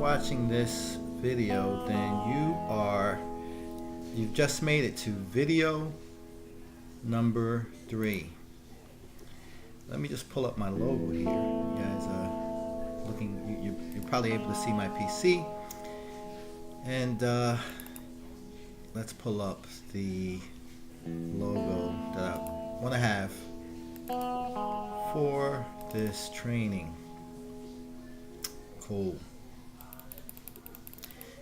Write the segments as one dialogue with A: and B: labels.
A: watching this video, then you've just made it to video number 3. Let me just pull up my logo here. You guys you're probably able to see my PC. And let's pull up the logo that I want to have for this training. Cool.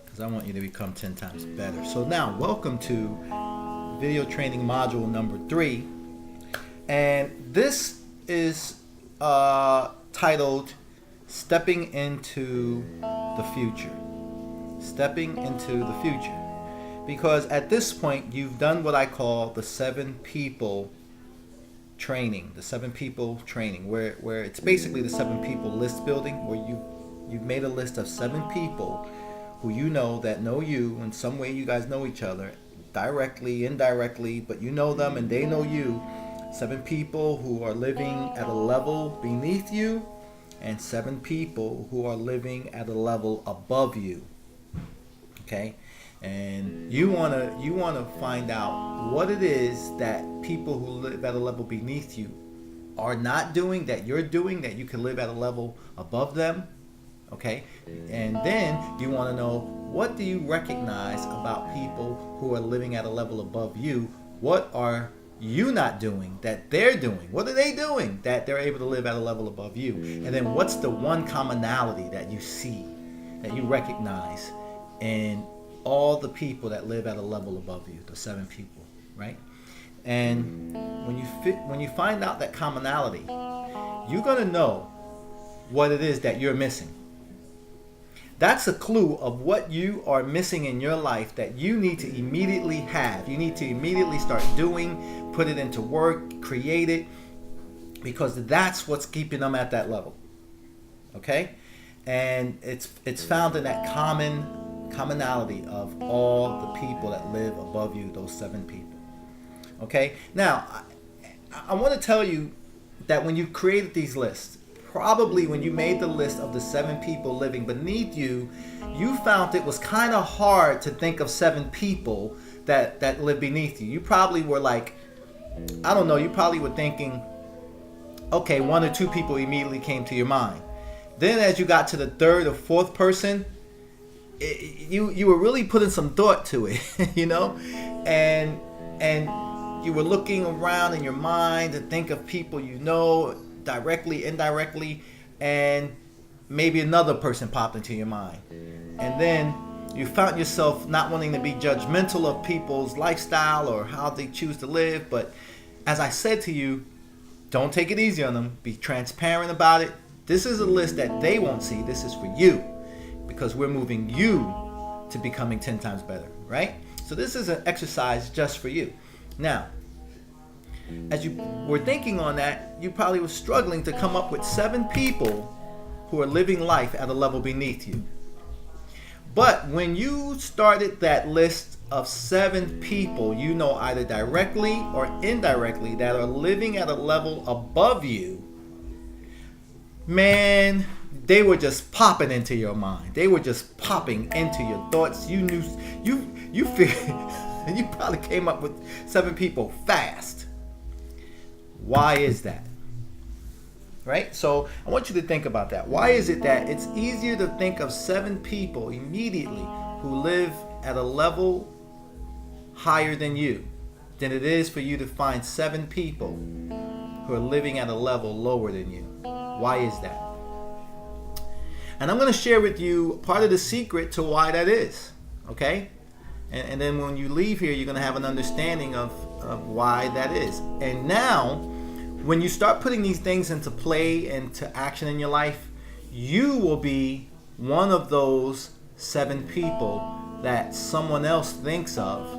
A: Because I want you to become 10 times better. So now, welcome to video training module number 3. And this is titled Stepping into the Future. Stepping into the future. Because at this point, you've done what I call the 7 people training. The 7 people training, where it's basically the 7 people list building, where you've made a list of 7 people who you know that know you in some way. You guys know each other directly, indirectly, but you know them and they know you. 7 people who are living at a level beneath you, and 7 people who are living at a level above you. Okay? And you wanna find out what it is that people who live at a level beneath you are not doing that you're doing, that you can live at a level above them. Okay? And then you want to know, what do you recognize about people who are living at a level above you? What are you not doing that they're doing? What are they doing that they're able to live at a level above you? And then what's the one commonality that you see, that you recognize in all the people that live at a level above you, the 7 people, right? And when you find out that commonality, you're gonna know what it is that you're missing. That's a clue of what you are missing in your life that you need to immediately have. You need to immediately start doing, put it into work, create it, because that's what's keeping them at that level. Okay? And it's found in that commonality of all the people that live above you, those 7 people. Okay? Now, I want to tell you that when you created these lists, probably when you made the list of the 7 people living beneath you, you found it was kind of hard to think of 7 people that live beneath you. You probably were like, I don't know, you probably were thinking, okay, 1 or 2 people immediately came to your mind. Then as you got to the 3rd or 4th person, you were really putting some thought to it, you know? And you were looking around in your mind to think of people you know, directly, indirectly, and maybe another person popped into your mind. And then you found yourself not wanting to be judgmental of people's lifestyle or how they choose to live. But as I said to you, don't take it easy on them. Be transparent about it. This is a list that they won't see. This is for you, because we're moving you to becoming 10 times better, right? So this is an exercise just for you. Now, as you were thinking on that, you probably were struggling to come up with 7 people who are living life at a level beneath you. But when you started that list of 7 people you know either directly or indirectly that are living at a level above you, man, they were just popping into your mind. They were just popping into your thoughts. You knew, you figured, you probably came up with 7 people fast. Why is that? Right? So I want you to think about that. Why is it that it's easier to think of 7 people immediately who live at a level higher than you than it is for you to find 7 people who are living at a level lower than you? Why is that? And I'm going to share with you part of the secret to why that is. Okay? And then when you leave here, you're going to have an understanding of why that is. And now, when you start putting these things into play, into action in your life, you will be one of those 7 people that someone else thinks of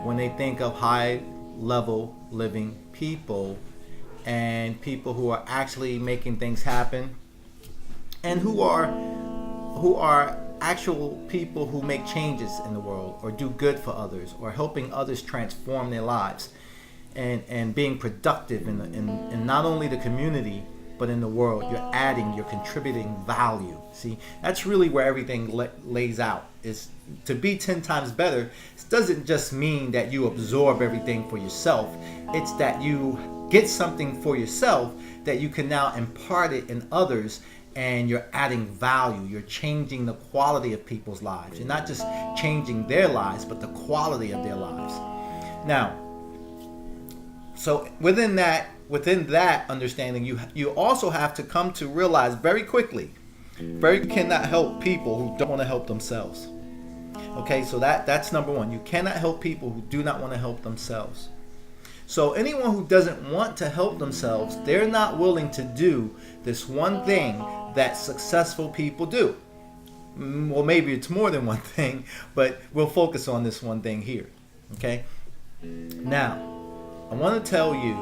A: when they think of high level living people, and people who are actually making things happen, and who are actual people who make changes in the world, or do good for others, or helping others transform their lives, and being productive in not only the community, but in the world. You're adding, you're contributing value. See, that's really where everything lays out. Is to be 10 times better. It doesn't just mean that you absorb everything for yourself. It's that you get something for yourself that you can now impart it in others, and you're adding value. You're changing the quality of people's lives. You're not just changing their lives, but the quality of their lives. Now, so within that understanding, you also have to come to realize very quickly, you cannot help people who don't want to help themselves. Okay, so that's number one. You cannot help people who do not want to help themselves. So anyone who doesn't want to help themselves, they're not willing to do this one thing that successful people do. Well, maybe it's more than one thing, but we'll focus on this one thing here. Okay? Now, I want to tell you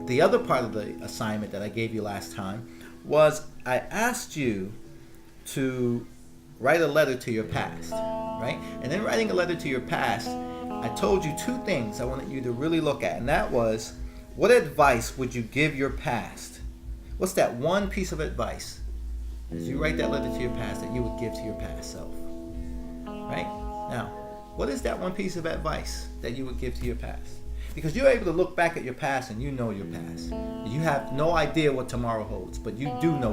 A: the other part of the assignment that I gave you last time was I asked you to write a letter to your past, right? And in writing a letter to your past, I told you two things I wanted you to really look at, and that was, what advice would you give your past? What's that one piece of advice as you write that letter to your past that you would give to your past self? Right? Now, what is that one piece of advice that you would give to your past? Because you're able to look back at your past and you know your past. You have no idea what tomorrow holds, but you do know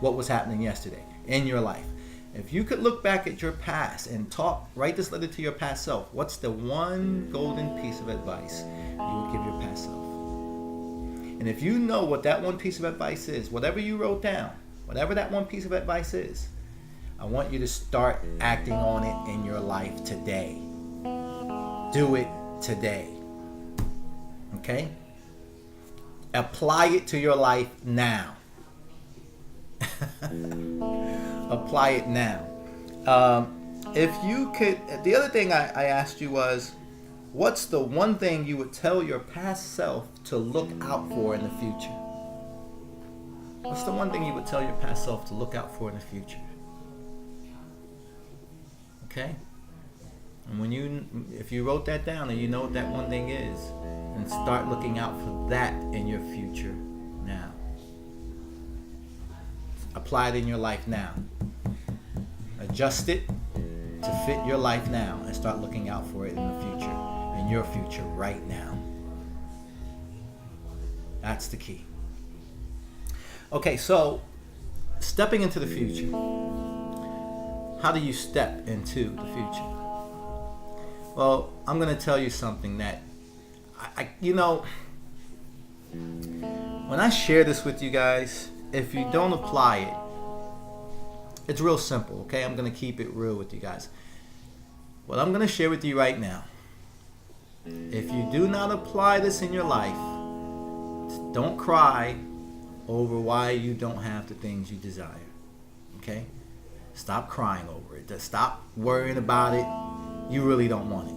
A: what was happening yesterday in your life. If you could look back at your past and write this letter to your past self, what's the one golden piece of advice you would give your past self? And if you know what that one piece of advice is, whatever you wrote down, whatever that one piece of advice is, I want you to start acting on it in your life today. Do it today. Okay? Apply it to your life now. Apply it now. If you could, the other thing I asked you was, what's the one thing you would tell your past self to look out for in the future? What's the one thing you would tell your past self to look out for in the future? Okay? And if you wrote that down and you know what that one thing is, then start looking out for that in your future now. Apply it in your life now. Adjust it to fit your life now and start looking out for it in the future, in your future right now. That's the key. Okay, so stepping into the future. How do you step into the future? Well, I'm going to tell you something that when I share this with you guys, if you don't apply it, it's real simple, okay? I'm going to keep it real with you guys. What I'm going to share with you right now, if you do not apply this in your life, don't cry over why you don't have the things you desire, okay? Stop crying over it. Just stop worrying about it. You really don't want it.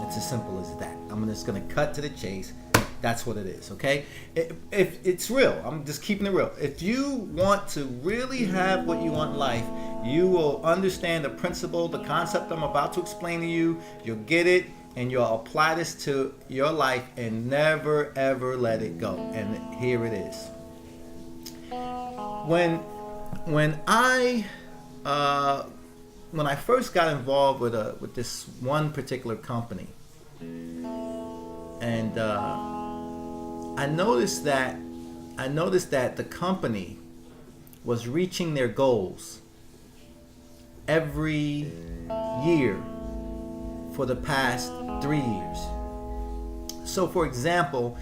A: It's as simple as that. I'm just going to cut to the chase. That's what it is, okay? If it's real, I'm just keeping it real. If you want to really have what you want in life, you will understand the principle, the concept I'm about to explain to you. You'll get it, and you'll apply this to your life and never, ever let it go. And here it is. When I first got involved with this one particular company, and I noticed that the company was reaching their goals every year for the past 3 years. So, for example,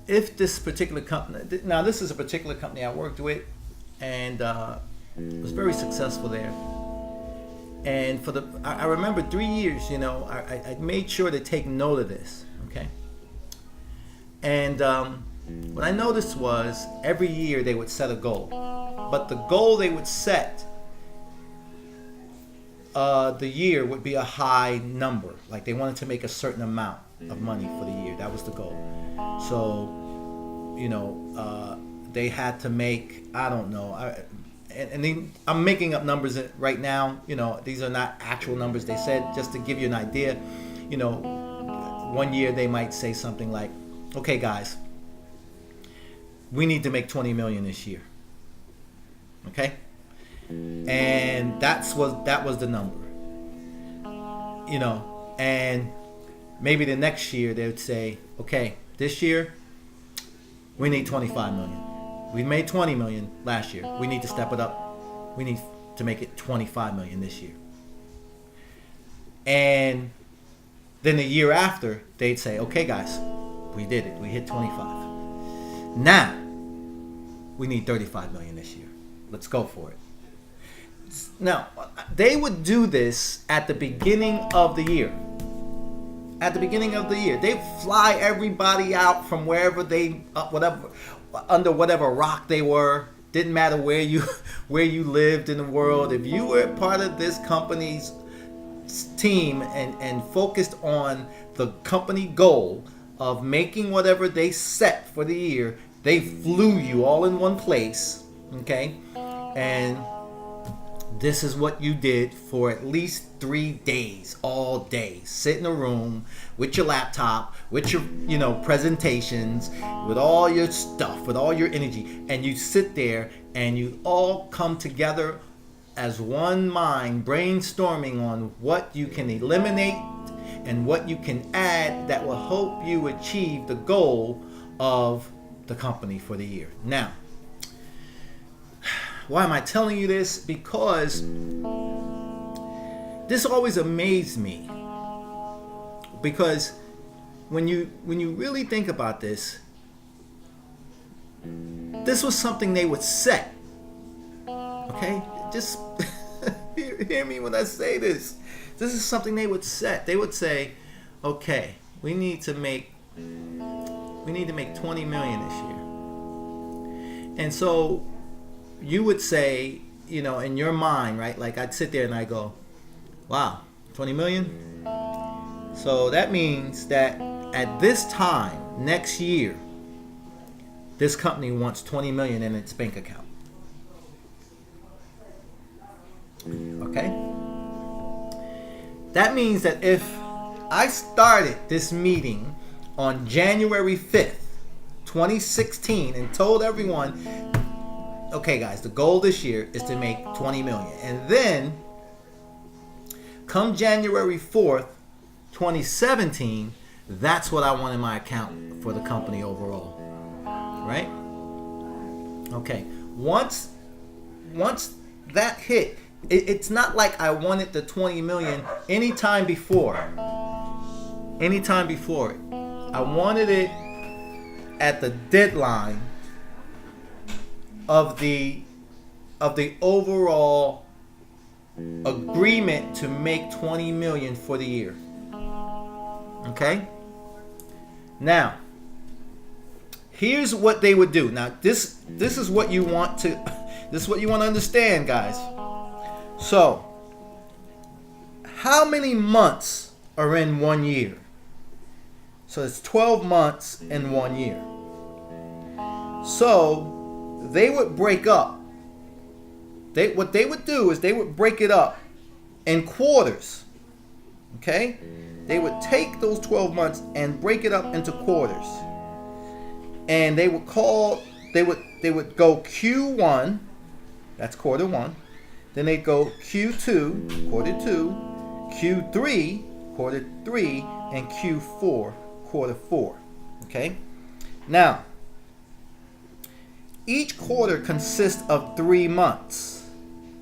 A: if this particular company, now this is a particular company I worked with, and was very successful there. And I remember 3 years, I made sure to take note of this, okay? And what I noticed was every year they would set a goal. But the goal they would set, the year would be a high number. Like they wanted to make a certain amount of money for the year. That was the goal. So, they had to make, I don't know, I'm making up numbers right now. These are not actual numbers. They said, just to give you an idea, 1 year they might say something like, okay guys, we need to make 20 million this year. Okay? And that was the number. You know, and maybe the next year they would say, okay, this year we need 25 million. We made 20 million last year. We need to step it up. We need to make it 25 million this year. And then the year after, they'd say, okay, guys, we did it. We hit 25. Now, we need 35 million this year. Let's go for it. Now, they would do this at the beginning of the year. At the beginning of the year, they fly everybody out from wherever under whatever rock they were. Didn't matter where you lived in the world. If you were part of this company's team and focused on the company goal of making whatever they set for the year, they flew you all in one place. Okay, and this is what you did for at least 3 days, all day. Sit in a room with your laptop, with your, presentations, with all your stuff, with all your energy. And you sit there and you all come together as one mind, brainstorming on what you can eliminate and what you can add that will help you achieve the goal of the company for the year. Now, why am I telling you this? Because this always amazed me. Because when you really think about this, this was something they would set. Okay? Just hear me when I say this. This is something they would set. They would say, okay, we need to make 20 million this year. And so you would say, in your mind, right? Like I'd sit there and I go, wow, 20 million? So that means that at this time, next year, this company wants 20 million in its bank account. Okay? That means that if I started this meeting on January 5th, 2016 and told everyone, okay guys, the goal this year is to make 20 million. And then come January 4th, 2017, that's what I want in my account for the company overall. Right? Okay. Once that hit, it's not like I wanted the 20 million anytime before. Anytime before it. I wanted it at the deadline of the overall agreement to make 20 million for the year. Okay? Now, here's what they would do. Now, this is what you want to understand, guys. So, how many months are in 1 year? So it's 12 months in 1 year. So they would break up. What they would do is they would break it up in quarters. Okay? They would take those 12 months and break it up into quarters. And they would go Q1, that's quarter 1. Then they'd go Q2, quarter 2, Q3, quarter 3, and Q4, quarter 4. Okay? Now, each quarter consists of 3 months.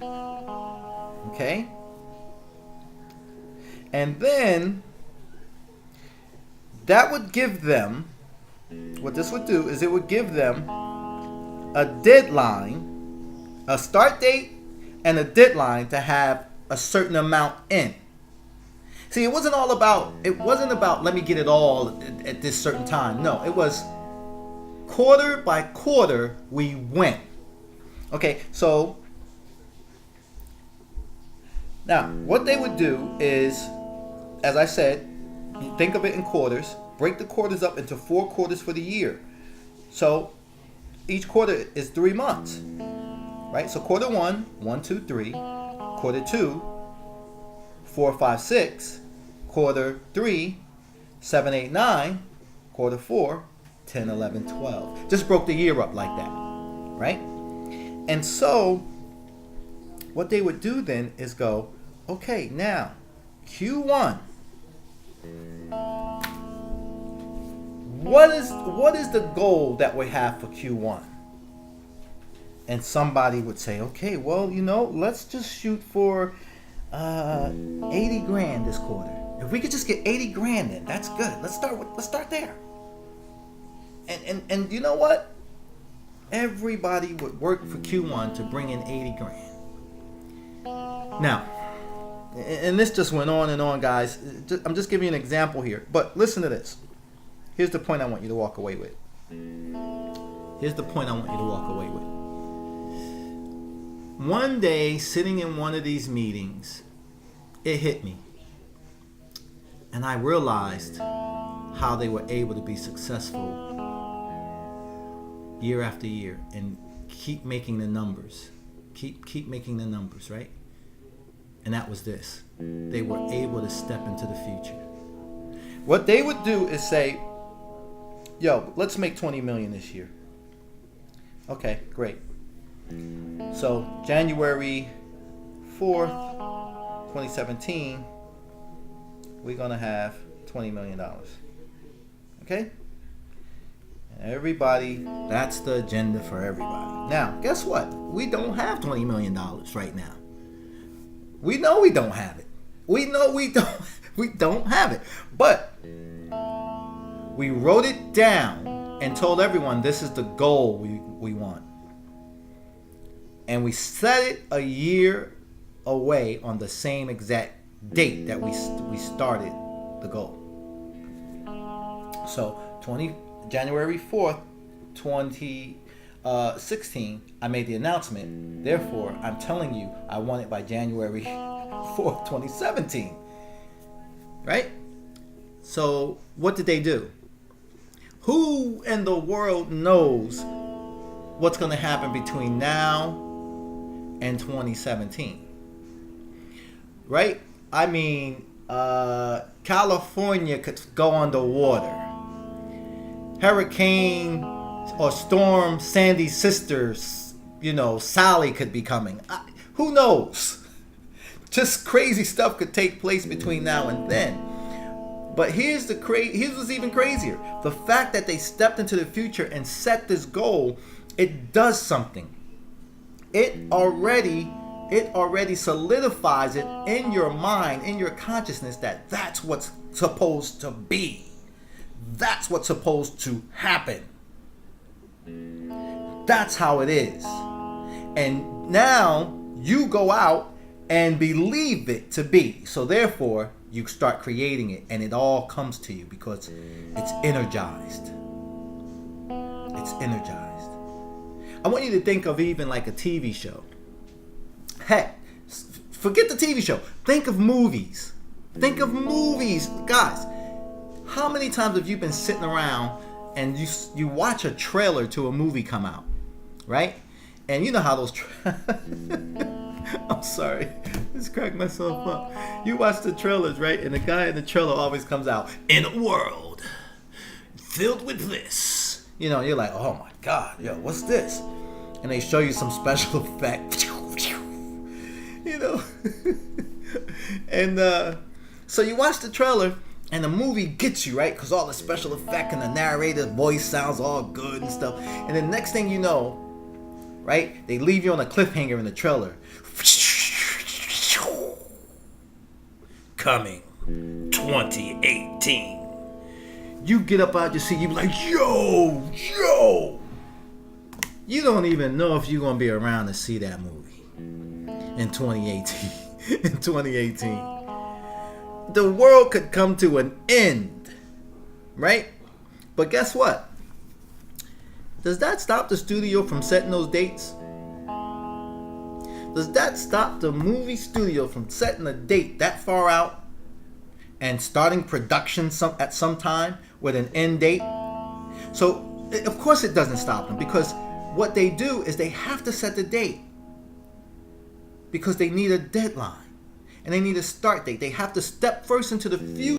A: Okay? And then that would give them, what this would do is it would give them a deadline, a start date, and a deadline to have a certain amount in. See, it wasn't about let me get it all at this certain time. No, it was quarter by quarter we went. Okay, so now what they would do is, as I said, think of it in quarters. Break the quarters up into 4 quarters for the year. So each quarter is 3 months. Right? So quarter 1, 1, 2, 3. Quarter 2, 4, 5, 6. Quarter 3, 7, 8, 9. Quarter 4, 10, 11, 12. Just broke the year up like that, right? And so what they would do then is go, okay, now Q1. What is the goal that we have for Q1? And somebody would say, okay, well, let's just shoot for 80 grand this quarter. If we could just get 80 grand in, that's good. Let's start there. And you know what? Everybody would work for Q1 to bring in 80 grand. Now, and this just went on and on, guys. I'm just giving you an example here. But listen to this. Here's the point I want you to walk away with. One day, sitting in one of these meetings, it hit me. And I realized how they were able to be successful year after year and keep making the numbers. Keep making the numbers, right? And that was this. They were able to step into the future. What they would do is say, yo, let's make 20 million this year. Okay, great. So January 4th, 2017, we're going to have $20 million. Okay? And everybody, that's the agenda for everybody. Now, guess what? We don't have $20 million right now. We know we don't have it. We know we don't have it. But we wrote it down and told everyone this is the goal we want. And we set it a year away on the same exact date that we started the goal. So January 4th, 2016, I made the announcement. Therefore, I'm telling you, I want it by January 4th, 2017. Right? So what did they do? Who in the world knows what's going to happen between now and 2017? Right? I mean, California could go underwater. Hurricane or storm Sandy's sister, Sally could be coming. Who knows? Just crazy stuff could take place between now and then. But here's what's even crazier. The fact that they stepped into the future and set this goal, it does something. It already solidifies it in your mind, in your consciousness, that that's what's supposed to be. That's what's supposed to happen. That's how it is. And now you go out and believe it to be. So therefore, you start creating it, and it all comes to you because it's energized. It's energized. I want you to think of even like a TV show. Heck, forget the TV show. Think of movies. Think of movies. Guys, how many times have you been sitting around and you watch a trailer to a movie come out, right? And you know how those I'm sorry, just cracked myself up. You watch the trailers, right? And the guy in the trailer always comes out, in a world filled with this. You're like, oh my God, yo, what's this? And they show you some special effect. And so you watch the trailer and the movie gets you, right? Because all the special effect and the narrator's voice sounds all good and stuff. And then next thing you know, right, they leave you on a cliffhanger in the trailer. Coming 2018. You get up out your seat, you be like, yo. You don't even know if you're going to be around to see that movie in 2018. In 2018. The world could come to an end, right? But guess what? Does that stop the studio from setting those dates? Does that stop the movie studio from setting a date that far out and starting production at some time with an end date? So, of course it doesn't stop them, because what they do is they have to set the date because they need a deadline and they need a start date. They have to step first into the future.